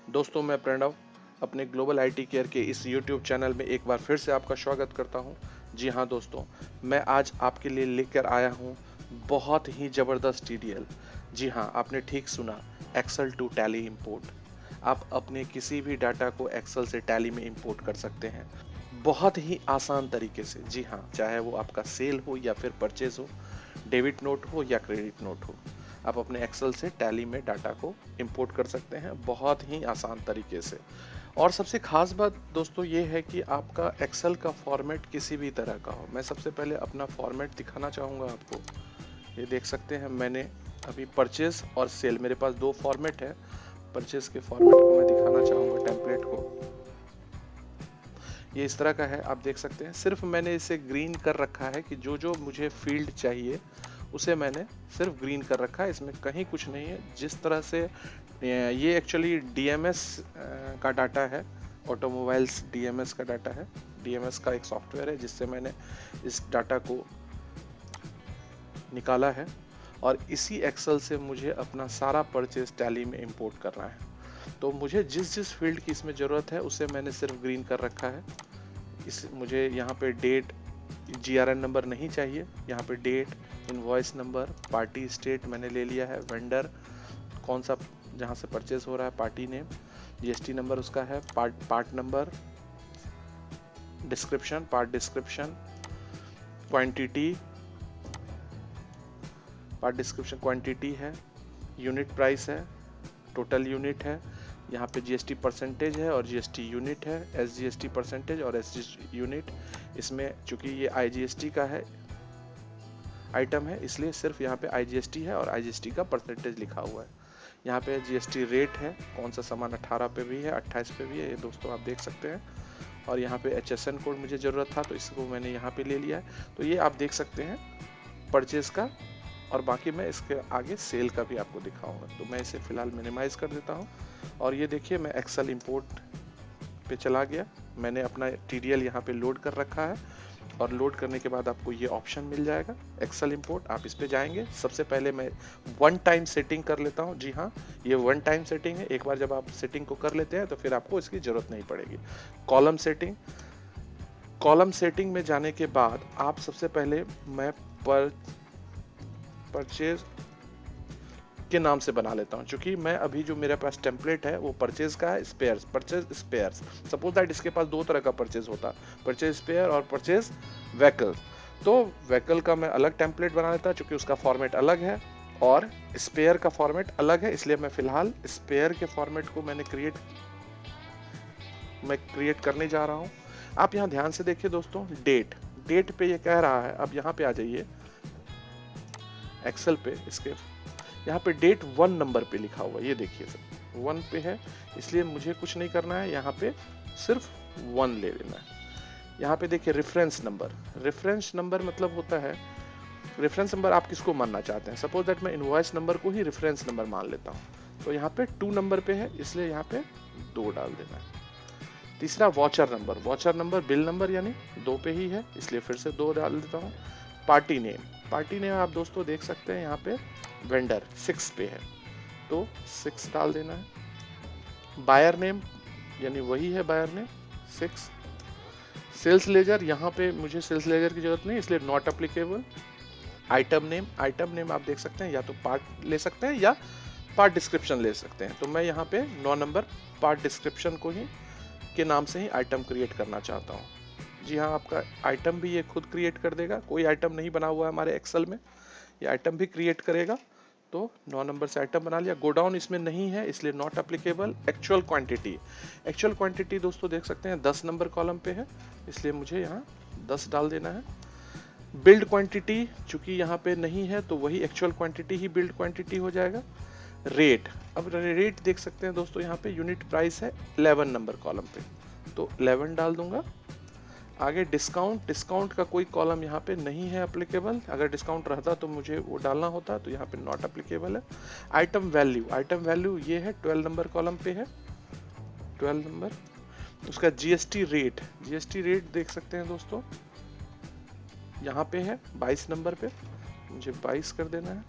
दोस्तों, मैं प्रणव अपने ग्लोबल आईटी केयर के इस यूट्यूब चैनल में एक बार फिर से आपका स्वागत करता हूं। जी हां दोस्तों, मैं आज आपके लिए लेकर आया हूं बहुत ही ज़बरदस्त टीडीएल। जी हां, आपने ठीक सुना, एक्सेल टू टैली इंपोर्ट। आप अपने किसी भी डाटा को एक्सेल से टैली में इंपोर्ट कर सकते हैं बहुत ही आसान तरीके से। जी हाँ, चाहे वो आपका सेल हो या फिर परचेज हो, डेबिट नोट हो या क्रेडिट नोट हो, आप अपने एक्सेल से टैली में डाटा को इंपोर्ट कर सकते हैं बहुत ही आसान तरीके से। और सबसे खास बात दोस्तों ये है कि आपका एक्सेल का फॉर्मेट किसी भी तरह का हो। मैं सबसे पहले अपना फॉर्मेट दिखाना चाहूँगा आपको। ये देख सकते हैं, मैंने अभी परचेज और सेल, मेरे पास दो फॉर्मेट है। परचेज के फॉर्मेट को मैं दिखाना चाहूँगा, टेम्पलेट को। ये इस तरह का है, आप देख सकते हैं। सिर्फ मैंने इसे ग्रीन कर रखा है कि जो जो मुझे फील्ड चाहिए उसे मैंने सिर्फ ग्रीन कर रखा है, इसमें कहीं कुछ नहीं है। जिस तरह से ये एक्चुअली डीएमएस का डाटा है, ऑटोमोबाइल्स डीएमएस का डाटा है। डीएमएस का एक सॉफ्टवेयर है जिससे मैंने इस डाटा को निकाला है, और इसी एक्सेल से मुझे अपना सारा परचेज टैली में इंपोर्ट करना है। तो मुझे जिस जिस फील्ड की इसमें ज़रूरत है उसे मैंने सिर्फ ग्रीन कर रखा है। मुझे यहाँ पे डेट, जीआरएन नंबर नहीं चाहिए। यहाँ पे date, invoice number, party state मैंने ले लिया है, वेंडर कौन सा जहाँ से परचेज हो रहा है, पार्टी नेम, जीएसटी नंबर उसका है, part number, description, part description, quantity, part description quantity है, यूनिट प्राइस है, टोटल यूनिट है, यहाँ पे जीएसटी परसेंटेज है और जीएसटी यूनिट है, एसजीएसटी परसेंटेज और एसजी यूनिट। इसमें चूंकि ये आईजीएसटी का है आइटम है, इसलिए सिर्फ यहाँ पे आईजीएसटी है और आईजीएसटी का परसेंटेज लिखा हुआ है। यहाँ पे जीएसटी रेट है, कौन सा सामान 18 पे भी है, 28 पे भी है, ये दोस्तों आप देख सकते हैं। और यहाँ पे एचएसएन कोड मुझे ज़रूरत था तो इसको मैंने यहाँ पे ले लिया है। तो ये आप देख सकते हैं परचेज का, और बाकी मैं इसके आगे सेल का भी आपको दिखाऊंगा। तो मैं इसे फिलहाल मिनिमाइज कर देता हूँ। और ये देखिए, मैं एक्सेल इंपोर्ट पे चला गया। मैंने अपना टीडीएल यहाँ पे लोड कर रखा है, और लोड करने के बाद आपको ये ऑप्शन मिल जाएगा एक्सेल इंपोर्ट। आप इस पे जाएंगे। सबसे पहले मैं वन टाइम सेटिंग कर लेता हूँ। जी हाँ, ये वन टाइम सेटिंग है। एक बार जब आप सेटिंग को कर लेते हैं तो फिर आपको इसकी ज़रूरत नहीं पड़ेगी। कॉलम सेटिंग, कॉलम सेटिंग में जाने के बाद आप सबसे पहले, मैं परचेज के नाम से बना लेता हूँ, क्योंकि मैं अभी जो मेरे पास टेम्पलेट है वो परचेज का है, spares, purchase spares. Suppose that इसके पास दो तरह का परचेज होता, परचेज स्पेयर और परचेज व्हीकल। तो व्हीकल का मैं अलग टेम्पलेट बना लेता, क्योंकि उसका फॉर्मेट अलग है और स्पेयर का फॉर्मेट अलग है। इसलिए मैं फिलहाल स्पेयर के फॉर्मेट को क्रिएट करने जा रहा हूँ। आप यहाँ ध्यान से देखिए दोस्तों, डेट, डेट पे ये कह रहा है। अब यहाँ पे आ जाइए एक्सेल पे, इसके यहाँ पे डेट 1 नंबर पे लिखा हुआ, ये देखिए सर 1 पे है, इसलिए मुझे कुछ नहीं करना है, यहाँ पे सिर्फ 1 ले लेना है। यहाँ पे देखिए रेफरेंस नंबर, रेफरेंस नंबर मतलब होता है, रेफरेंस नंबर आप किसको मानना चाहते हैं। सपोज दैट मैं इनवॉइस नंबर को ही रेफरेंस नंबर मान लेता हूँ, तो यहाँ पे 2 नंबर पे है, इसलिए यहाँ पे 2 डाल देना है। तीसरा watcher number, watcher number bill number यानी 2 पे ही है, इसलिए फिर से 2 डाल देता हूँ। पार्टी नेम, पार्टी नेम आप दोस्तों देख सकते हैं यहाँ पे वेंडर 6 पे है, तो 6 डाल देना है। बायर नेम यानी वही है बायर नेम 6। सेल्स लेजर, यहाँ पे मुझे सेल्स लेजर की जरूरत नहीं, इसलिए not applicable. Item name, item name आप देख सकते हैं, या तो पार्ट ले सकते हैं या पार्ट डिस्क्रिप्शन ले सकते हैं। तो मैं यहाँ पे 9 नंबर पार्ट डिस्क्रिप्शन को ही के नाम से ही आइटम क्रिएट करना चाहता हूँ। जी हाँ, आपका आइटम भी ये खुद क्रिएट कर देगा, कोई आइटम नहीं बना हुआ है हमारे एक्सेल में, ये आइटम भी क्रिएट करेगा। तो 9 नंबर से आइटम बना लिया। गोडाउन इसमें नहीं है, इसलिए not applicable. Actual quantity, actual quantity दोस्तों देख सकते हैं 10 नंबर कॉलम पे है, इसलिए मुझे यहाँ 10 डाल देना है। बिल्ड क्वांटिटी चूंकि यहाँ पे नहीं है, तो वही एक्चुअल क्वांटिटी ही बिल्ड क्वांटिटी हो जाएगा। रेट, अब रेट देख सकते हैं दोस्तों, यहाँ पे यूनिट प्राइस है 11 नंबर कॉलम पे, तो 11 डाल दूंगा। आगे डिस्काउंट, डिस्काउंट का कोई कॉलम यहाँ पे नहीं है एप्लीकेबल, अगर डिस्काउंट रहता तो मुझे वो डालना होता, तो यहाँ पे नॉट एप्लीकेबल है। आइटम वैल्यू, आइटम वैल्यू ये है 12 नंबर कॉलम पे है, 12 नंबर। उसका जीएसटी रेट, जीएसटी रेट देख सकते हैं दोस्तों, यहाँ पे है 22 नंबर पे, मुझे 22 कर देना है।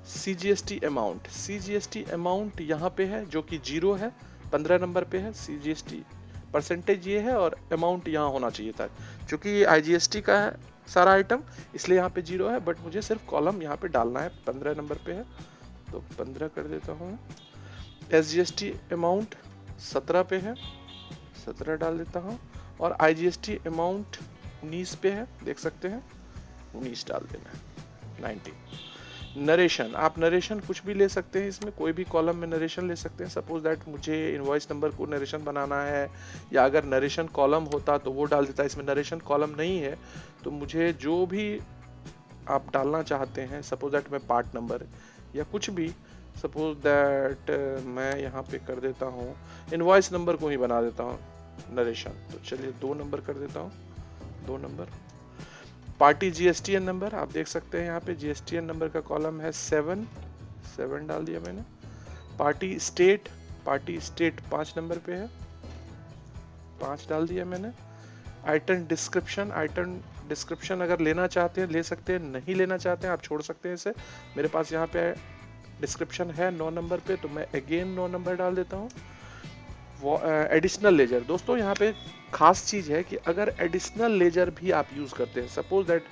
सीजीएसटी अमाउंट, सीजीएसटी अमाउंट यहाँ पे है जो कि 0 है, 15 नंबर पे है, CGST परसेंटेज ये है और अमाउंट यहाँ होना चाहिए था। क्योंकि ये IGST का है सारा आइटम, इसलिए यहाँ पे 0 है, बट मुझे सिर्फ कॉलम यहाँ पे डालना है। 15 नंबर पे है तो 15 कर देता हूँ। SGST अमाउंट 17 पे है, 17 डाल देता हूँ। और IGST अमाउंट 19 पे है, देख सकते हैं, 19 डाल देना है। 90। नरेशन, आप नरेशन कुछ भी ले सकते हैं, इसमें कोई भी कॉलम में नरेशन ले सकते हैं। सपोज दैट मुझे इनवॉइस नंबर को नरेशन बनाना है, या अगर नरेशन कॉलम होता तो वो डाल देता। इसमें नरेशन कॉलम नहीं है, तो मुझे जो भी आप डालना चाहते हैं, सपोज दैट मैं पार्ट नंबर या कुछ भी, सपोज दैट मैं यहाँ पे कर देता हूँ इनवॉइस नंबर को ही बना देता हूँ नरेशन। तो चलिए 2 नंबर कर देता हूँ, 2 नंबर। पार्टी GSTN नंबर आप देख सकते हैं, यहाँ पे GSTN नंबर का कॉलम है 7 डाल दिया मैंने। पार्टी स्टेट 5 नंबर पे है, 5 डाल दिया मैंने। आइटम डिस्क्रिप्शन अगर लेना चाहते हैं ले सकते हैं, नहीं लेना चाहते हैं आप छोड़ सकते हैं इसे। मेरे पास यहाँ पे डिस्क्रिप्शन है 9 नंबर पे, तो मैं अगेन 9 नंबर डाल देता हूँ। एडिशनल लेजर, दोस्तों यहाँ पे खास चीज है कि अगर एडिशनल लेजर भी आप यूज करते हैं, सपोज दैट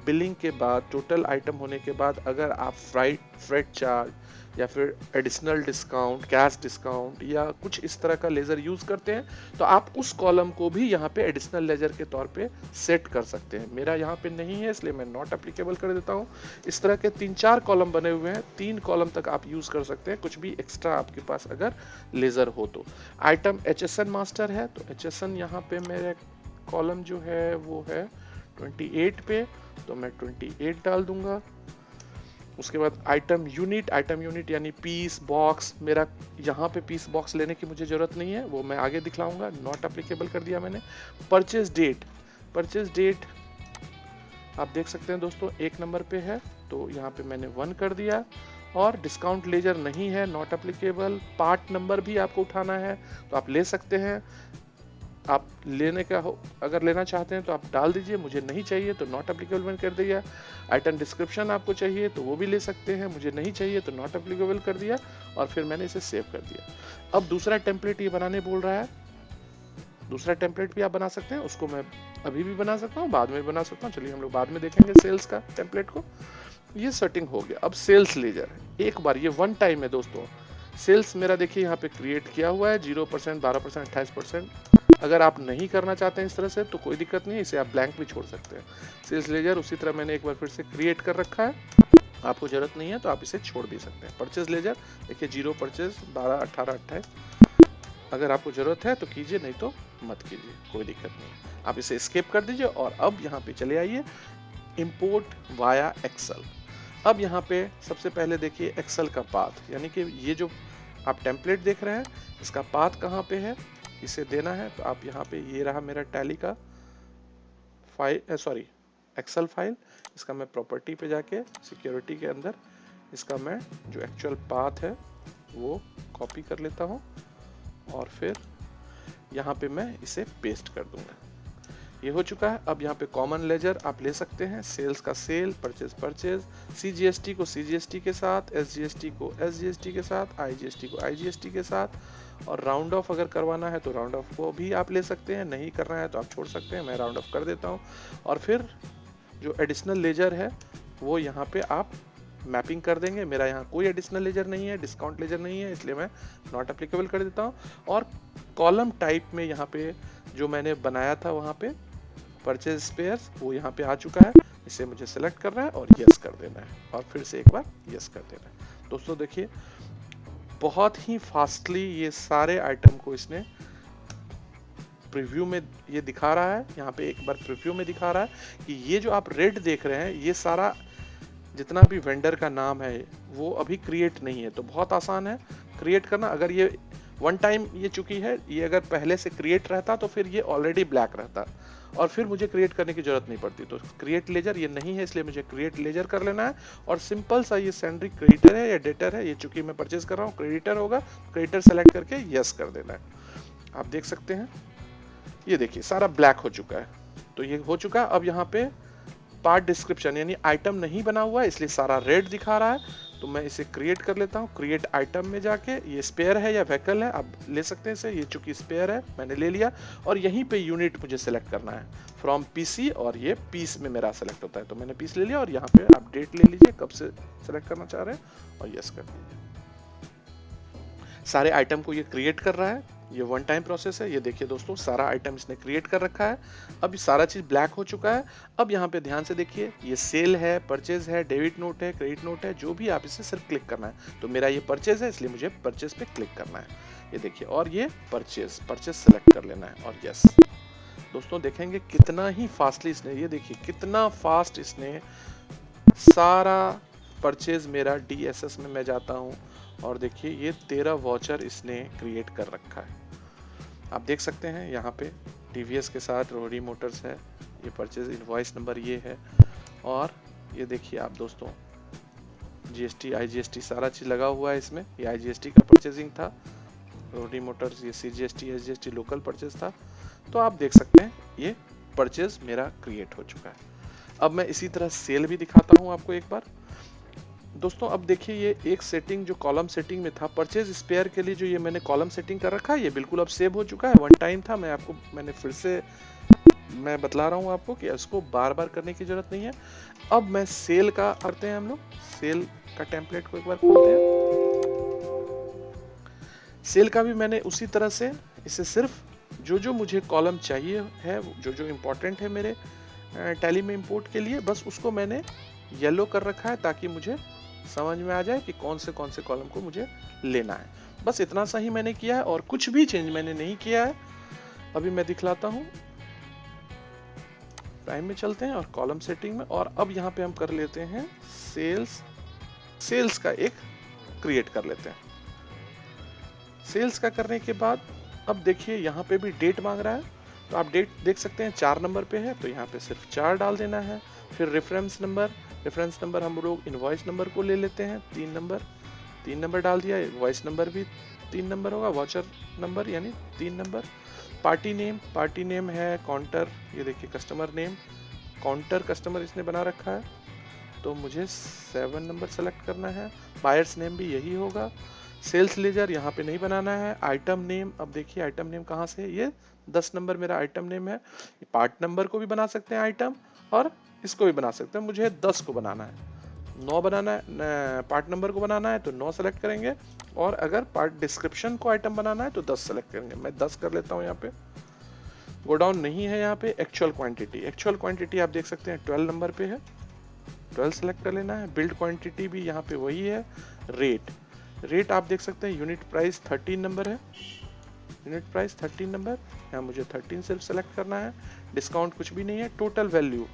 बिलिंग के बाद, टोटल आइटम होने के बाद अगर आप फ्रेट चार्ज या फिर एडिशनल डिस्काउंट, कैश डिस्काउंट या कुछ इस तरह का लेजर यूज करते हैं, तो आप उस कॉलम को भी यहाँ पे एडिशनल लेजर के तौर पे सेट कर सकते हैं। मेरा यहाँ पे नहीं है, इसलिए मैं नॉट एप्लीकेबल कर देता हूँ। इस तरह के 3-4 कॉलम बने हुए हैं, 3 कॉलम तक आप यूज कर सकते हैं, कुछ भी एक्स्ट्रा आपके पास अगर लेजर हो तो। आइटम HSN मास्टर है, तो HSN यहाँ पे मेरे कॉलम जो है वो है 28 पे, तो मैं 28 डाल दूंगा। उसके बाद आइटम यूनिट यानी पीस बॉक्स, मेरा यहाँ पे पीस बॉक्स लेने की मुझे जरूरत नहीं है, वो मैं आगे दिखलाऊंगा, नॉट एप्लीकेबल कर दिया मैंने। परचेज डेट आप देख सकते हैं दोस्तों 1 नंबर पे है, तो यहाँ पे मैंने 1 कर दिया। और डिस्काउंट लेजर नहीं है, नॉट एप्लीकेबल। पार्ट नंबर भी आपको उठाना है तो आप ले सकते हैं, आप लेने का हो अगर लेना चाहते हैं तो आप डाल दीजिए, मुझे नहीं चाहिए तो नॉट एप्लीकेबल मैंने कर दिया। आइटम डिस्क्रिप्शन आपको चाहिए तो वो भी ले सकते हैं, मुझे नहीं चाहिए तो नॉट एप्लीकेबल कर दिया, और फिर मैंने इसे सेव कर दिया। अब दूसरा टेम्पलेट ये बनाने बोल रहा है, दूसरा टेम्पलेट भी आप बना सकते हैं, उसको मैं अभी भी बना सकता हूँ, बाद में भी बना सकता हूँ, चलिए हम लोग बाद में देखेंगे सेल्स का टेम्पलेट को। ये सेटिंग हो गया। अब सेल्स लेजर एक बार, ये 1 टाइम है दोस्तों। सेल्स मेरा देखिए यहाँ पे क्रिएट किया हुआ है 0%, 12%, 28%। अगर आप नहीं करना चाहते हैं इस तरह से तो कोई दिक्कत नहीं है, इसे आप ब्लैंक भी छोड़ सकते हैं। सेल्स लेजर उसी तरह मैंने एक बार फिर से क्रिएट कर रखा है, आपको जरूरत नहीं है तो आप इसे छोड़ भी सकते हैं। परचेज लेजर देखिए 0 परचेज 12, 18, 28, अगर आपको जरूरत है तो कीजिए, नहीं तो मत कीजिए, कोई दिक्कत नहीं। आप इसे स्किप कर दीजिए और अब यहाँ पे चले आइए इंपोर्ट वाया एक्सेल। अब यहाँ पे सबसे पहले देखिए एक्सेल का पाथ, यानी कि ये जो आप टेम्पलेट देख रहे हैं इसका पाथ कहाँ पे है, इसे देना है। तो आप यहाँ पे, ये रहा मेरा टैली का फाइल, सॉरी एक्सेल फाइल, इसका मैं प्रॉपर्टी पे जाके सिक्योरिटी के अंदर इसका मैं जो एक्चुअल पाथ है वो कॉपी कर लेता हूँ और फिर यहाँ पे मैं इसे पेस्ट कर दूंगा। ये हो चुका है। अब यहाँ पे कॉमन लेजर आप ले सकते हैं, सेल्स का सेल, परचेज, CGST को CGST के साथ, SGST को SGST के साथ, IGST को IGST के साथ, और राउंड ऑफ अगर करवाना है तो राउंड ऑफ को भी आप ले सकते हैं, नहीं करना है तो आप छोड़ सकते हैं, मैं राउंड ऑफ कर देता हूँ। और फिर जो एडिशनल लेजर है वो यहाँ पे आप मैपिंग कर देंगे। मेरा यहाँ कोई एडिशनल लेजर नहीं है, डिस्काउंट लेजर नहीं है, इसलिए मैं नॉट एप्लीकेबल कर देता हूँ। और कॉलम टाइप में यहाँ पे जो मैंने बनाया था वहाँ पे परचेज स्पेयर्स, वो यहाँ पे आ चुका है, इसे मुझे सेलेक्ट करना है और यस कर देना है, और फिर से एक बार यस कर देना है। दोस्तों देखिए बहुत ही फास्टली ये सारे आइटम को इसने प्रीव्यू में ये दिखा रहा है। यहाँ पे एक बार प्रीव्यू में दिखा रहा है कि ये जो आप रेड देख रहे हैं ये सारा जितना भी वेंडर का नाम है वो अभी क्रिएट नहीं है, तो बहुत आसान है क्रिएट करना। अगर ये 1 टाइम ये चुकी है, ये अगर पहले से क्रिएट रहता तो फिर ये ऑलरेडी ब्लैक रहता और फिर मुझे क्रिएट करने की जरूरत नहीं पड़ती। तो क्रिएट लेजर ये नहीं है, इसलिए मुझे क्रिएट लेजर कर लेना है। और सिंपल सा ये सेंड्री क्रेडिटर है या डेटर है, ये चूंकि मैं परचेज कर रहा हूँ क्रेडिटर होगा, क्रेडिटर सेलेक्ट करके यस कर देना है। आप देख सकते हैं ये देखिए सारा ब्लैक हो चुका है, तो ये हो चुका है। अब यहाँ पे पार्ट डिस्क्रिप्शन यानी आइटम नहीं बना हुआ है इसलिए सारा रेड दिखा रहा है, तो मैं इसे क्रिएट कर लेता हूँ। क्रिएट आइटम में जाके, ये स्पेयर है या व्हीकल है आप ले सकते हैं इसे, ये चूंकि स्पेयर है मैंने ले लिया। और यहीं पे यूनिट मुझे सेलेक्ट करना है फ्रॉम पीसी, और ये पीस में मेरा सेलेक्ट होता है, तो मैंने पीस ले लिया। और यहाँ पे आप डेट ले लीजिए कब से सेलेक्ट करना चाह रहे हैं और यस कर दीजिए। सारे आइटम को ये क्रिएट कर रहा है, ये वन टाइम प्रोसेस है। ये देखिए दोस्तों, सारा आइटम इसने क्रिएट कर रखा है। अब सारा चीज ब्लैक हो चुका है। अब यहाँ पे ध्यान से देखिए, ये सेल है, परचेज है, डेबिट नोट है, क्रेडिट नोट है, जो भी आप इसे सिर्फ क्लिक करना है। तो मेरा ये परचेज है, इसलिए मुझे परचेज पे क्लिक करना है। ये देखिए, और ये परचेज सेलेक्ट कर लेना है और यस। दोस्तों देखेंगे कितना ही फास्टली इसने, ये देखिए कितना फास्ट इसने सारा परचेज मेरा DSS में मैं जाता हूँ और देखिए ये 13 वाउचर इसने क्रिएट कर रखा है। आप देख सकते हैं यहाँ पे TVS के साथ रोहरी मोटर्स है, ये परचेज इनवॉइस नंबर ये है। और ये देखिए आप दोस्तों, GST IGST सारा चीज लगा हुआ है इसमें। ये IGST का परचेजिंग था, रोहरी मोटर्स ये CGST SGST लोकल परचेज था। तो आप देख सकते हैं ये परचेज मेरा क्रिएट हो चुका है। अब मैं इसी तरह सेल भी दिखाता हूँ आपको एक बार। दोस्तों अब देखिए, ये एक सेटिंग जो कॉलम सेटिंग में था परचेज स्पेयर के लिए, जो ये मैंने कॉलम सेटिंग कर रखा है, ये बिल्कुल अब सेव हो चुका है। वन टाइम था, मैंने फिर से मैं बतला रहा हूँ आपको कि इसको बार बार करने की जरूरत नहीं है। अब मैं सेल का करते हैं, हम लोग सेल का टेम्पलेट को एक बार खोलते हैं। सेल का भी मैंने उसी तरह से इसे सिर्फ जो मुझे कॉलम चाहिए है, जो इम्पोर्टेंट है मेरे टैली में इंपोर्ट के लिए, बस उसको मैंने येलो कर रखा है ताकि मुझे समझ में आ जाए कि कौन से कॉलम को मुझे लेना है। बस इतना सा ही मैंने किया है और कुछ भी चेंज मैंने नहीं किया है। अभी मैं दिखलाता हूँ, टाइम में चलते हैं और कॉलम सेटिंग में, और अब यहाँ पे हम कर लेते हैं सेल्स का एक क्रिएट कर लेते हैं। सेल्स का करने के बाद अब देखिए यहाँ पे भी डेट मांग रहा है, तो आप डेट देख सकते हैं 4 नंबर पे है, तो यहाँ पे सिर्फ 4 डाल देना है। फिर रेफरेंस नंबर हम लोग इनवॉइस नंबर को ले लेते हैं, 3 नंबर डाल दिया। इनवॉइस नंबर भी 3 नंबर होगा, वाचर नंबर यानी 3 नंबर। पार्टी नेम है काउंटर, ये देखिए कस्टमर नेम काउंटर कस्टमर इसने बना रखा है, तो मुझे 7 नंबर सेलेक्ट करना है। बायर्स नेम भी यही होगा। सेल्स लेजर यहाँ पे नहीं बनाना है। आइटम नेम, अब देखिए आइटम नेम कहाँ से है, ये 10 नंबर मेरा आइटम नेम है। पार्ट नंबर को भी बना सकते हैं आइटम, और इसको भी बना सकते हैं। मुझे 10 को बनाना है, 9 बनाना है। पार्ट नंबर को बनाना है तो 9 सेलेक्ट करेंगे, और अगर पार्ट डिस्क्रिप्शन को आइटम बनाना है तो 10 सेलेक्ट करेंगे। मैं 10 कर लेता हूँ यहाँ पे। गोडाउन नहीं है यहाँ पे। एक्चुअल क्वांटिटी आप देख सकते हैं 12 नंबर पे है, 12 सेलेक्ट कर लेना है। बिल्ड क्वांटिटी भी यहाँ पे वही है। रेट आप देख सकते हैं, यूनिट प्राइस 13 नंबर है, यूनिट प्राइस 13 नंबर, यहाँ मुझे 13 सिर्फ सेलेक्ट करना है। डिस्काउंट कुछ भी नहीं है। Total value,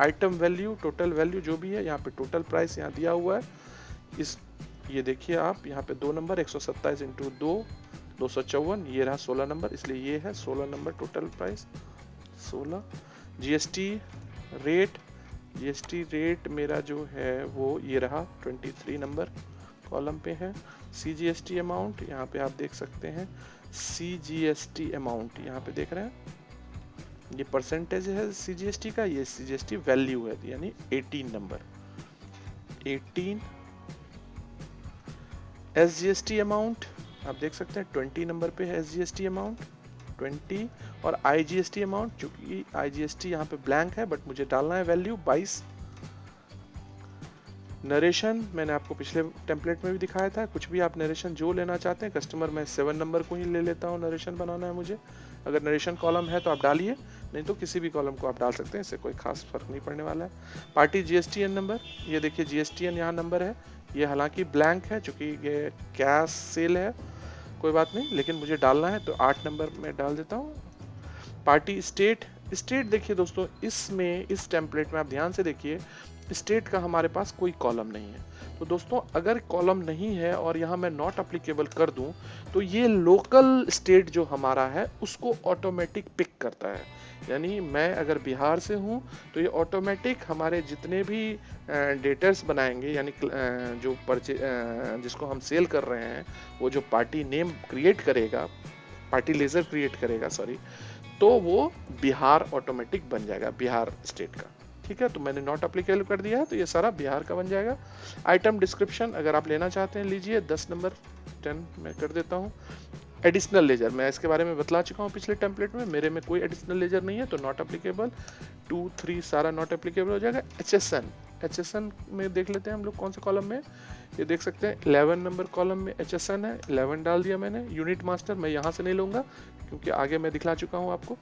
item value, total value जो भी है, यहाँ पे टोटल प्राइस यहाँ दिया हुआ है। ये देखिए आप यहाँ पे 2 नंबर 127 इंटू 2 254, ये रहा 16 नंबर, इसलिए ये है 16 number total price 16। GST rate मेरा जो है वो ये रहा 23 नंबर कॉलम पे है। CGST अमाउंट यहाँ पे आप देख सकते हैं, CGST अमाउंट यहाँ पे देख रहे हैं, ये परसेंटेज है CGST का, ये CGST वैल्यू है यानी 18 नंबर 18। SGST अमाउंट आप देख सकते हैं 20 नंबर पे है SGST अमाउंट 20, और IGST अमाउंट, चूंकि IGST यहाँ पे ब्लैंक है बट मुझे डालना है वैल्यू 22। नरेशन मैंने आपको पिछले टेम्पलेट में भी दिखाया था, कुछ भी आप नरेशन जो लेना चाहते हैं। कस्टमर मैं 7 नंबर को ही ले लेता हूँ, नरेशन बनाना है मुझे। अगर नरेशन कॉलम है तो आप डालिए, नहीं तो किसी भी कॉलम को आप डाल सकते हैं, इससे कोई खास फर्क नहीं पड़ने वाला है। पार्टी GSTN नंबर, ये देखिए GSTN यहाँ नंबर है, ये हालांकि ब्लैंक है चूंकि ये कैश सेल है, कोई बात नहीं, लेकिन मुझे डालना है तो 8 नंबर में डाल देता हूँ। पार्टी स्टेट देखिए दोस्तों, इसमें इस टेम्पलेट में आप ध्यान से देखिए, स्टेट का हमारे पास कोई कॉलम नहीं है। तो दोस्तों अगर कॉलम नहीं है और यहाँ मैं नॉट अप्लीकेबल कर दूं, तो ये लोकल स्टेट जो हमारा है उसको ऑटोमेटिक पिक करता है। यानी मैं अगर बिहार से हूँ तो ये ऑटोमेटिक हमारे जितने भी डेटर्स बनाएंगे, यानी जो जिसको हम सेल कर रहे हैं, वो जो पार्टी नेम क्रिएट करेगा, पार्टी लेजर क्रिएट करेगा सॉरी, तो वो बिहार ऑटोमेटिक बन जाएगा, बिहार स्टेट का। ठीक है, तो मैंने नॉट अप्लीकेबल कर दिया है, तो ये सारा बिहार का बन जाएगा। आइटम डिस्क्रिप्शन अगर आप लेना चाहते हैं लीजिए, 10 नंबर 10 मैं कर देता हूँ। एडिशनल लेजर मैं इसके बारे में बतला चुका हूँ पिछले टेम्पलेट में, मेरे में कोई एडिशनल लेजर नहीं है तो नॉट अप्लीकेबल। 2 3 सारा नॉट अप्लीकेबल हो जाएगा। एचएसएन में देख लेते हैं हम लोग कौन से कॉलम में, ये देख सकते हैं 11 नंबर कॉलम में एचएसएन है, 11 डाल दिया मैंने। यूनिट मास्टर मैं यहाँ से नहीं लूँगा क्योंकि आगे मैं दिखला चुका हूँ आपको।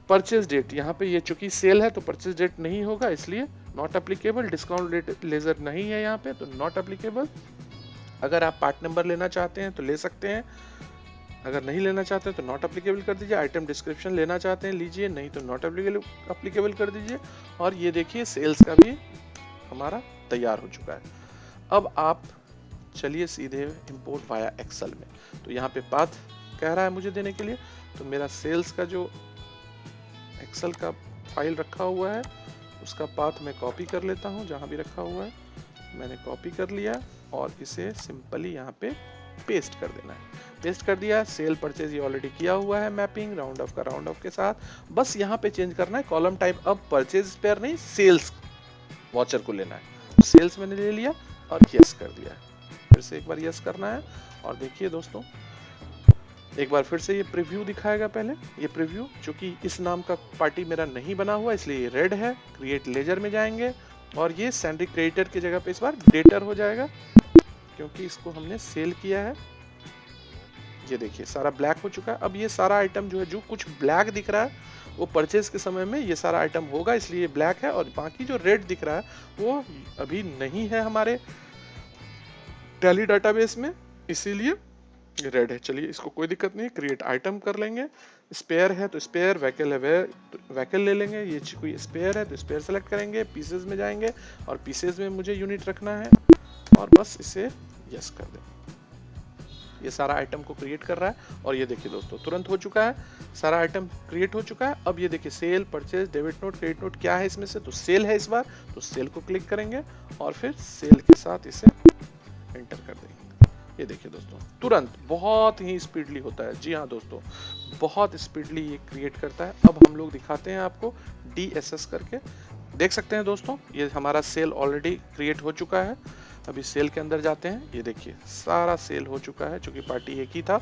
परचेज डेट यहाँ पे ये चूंकि सेल है तो परचेज डेट नहीं होगा, इसलिए not applicable. Discount rate ledger नहीं है यहाँ पे तो नॉट अप्लीकेबल। अगर आप पार्ट नंबर लेना चाहते हैं तो ले सकते हैं, अगर नहीं लेना चाहते हैं तो नॉट अप्लीकेबल कर दीजिए। आइटम डिस्क्रिप्शन लेना चाहते हैं लीजिए, नहीं तो नॉट अप्लीकेबल कर दीजिए। और ये देखिए सेल्स का भी हमारा तैयार हो चुका है। अब आप चलिए सीधे इंपोर्ट वाया एक्सेल में, तो यहाँ पे पाथ कह रहा है मुझे देने के लिए, तो मेरा सेल्स का जो एक्सेल का फाइल रखा हुआ है उसका पाथ मैं कॉपी कर लेता हूँ, जहाँ भी रखा हुआ है मैंने कॉपी कर लिया और इसे सिंपली यहाँ पे पेस्ट कर देना है। पेस्ट कर दिया। सेल परचेज ये ऑलरेडी किया हुआ है, मैपिंग राउंड ऑफ का राउंड ऑफ के साथ, बस यहाँ पे चेंज करना है कॉलम टाइप। अब परचेज पेयर नहीं, सेल्स वाचर को लेना है। सेल्स मैंने ले लिया और यस कर दिया है। फिर से एक बार यस करना है और देखिए दोस्तों एक बार फिर से ये प्रीव्यू दिखाएगा। पहले ये प्रीव्यू चूंकि इस नाम का पार्टी मेरा नहीं बना हुआ इसलिए ये रेड है। क्रिएट लेजर में जाएंगे और ये सैंडरी क्रिएटर की जगह पे इस बार डेटर हो जाएगा क्योंकि इसको हमने सेल किया है। ये देखिए सारा ब्लैक हो चुका है। अब ये सारा आइटम जो है, जो कुछ ब्लैक दिख रहा है वो परचेज के समय में ये सारा आइटम होगा, इसलिए ये ब्लैक है। और बाकी जो रेड दिख रहा है वो अभी नहीं है हमारे टैली डाटाबेस में, इसीलिए रेड है। चलिए इसको कोई दिक्कत नहीं, क्रिएट आइटम कर लेंगे। स्पेयर है तो स्पेयर, वैकल है वैकल ले लेंगे। ये कोई स्पेयर है तो स्पेयर सेलेक्ट करेंगे, पीसेज में जाएंगे और पीसेज में मुझे यूनिट रखना है और बस इसे यस कर दें। ये सारा आइटम को क्रिएट कर रहा है और ये देखिए दोस्तों तुरंत हो चुका है, सारा आइटम क्रिएट हो चुका है। अब ये देखिए sale, purchase, debit note, credit note क्या है इसमें से, तो सेल है इस बार, तो सेल को क्लिक करेंगे और फिर सेल के साथ इसे एंटर कर देंगे। ये देखिए दोस्तों तुरंत बहुत ही स्पीडली होता है। जी हाँ दोस्तों, बहुत स्पीडली ये क्रिएट करता है। अब हम लोग दिखाते हैं आपको DSS करके, देख सकते हैं दोस्तों ये हमारा सेल ऑलरेडी क्रिएट हो चुका है। अभी सेल के अंदर जाते हैं, ये देखिए सारा सेल हो चुका है चूंकि पार्टी एक ही था।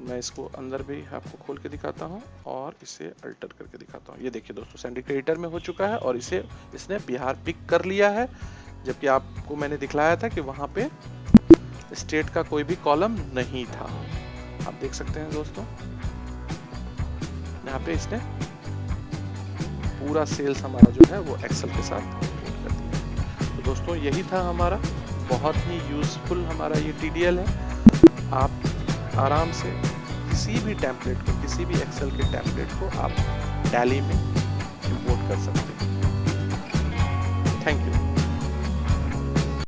मैं इसको अंदर भी आपको खोल के दिखाता हूँ और इसे अल्टर करके दिखाता हूँ। ये देखिए दोस्तों सैंडरी क्रिएटर में हो चुका है और इसने बिहार पिक कर लिया है, जबकि आपको मैंने दिखलाया था कि वहाँ पे स्टेट का कोई भी कॉलम नहीं था। आप देख सकते हैं दोस्तों यहाँ पे इसने पूरा सेल्स हमारा जो है वो एक्सेल के साथ इंक्लूड कर दिया। तो दोस्तों यही था हमारा बहुत ही यूजफुल हमारा ये TDL है। आप आराम से किसी भी टेम्पलेट को, किसी भी एक्सेल के टेम्पलेट को आप टैली में इंपोर्ट कर सकते हैं।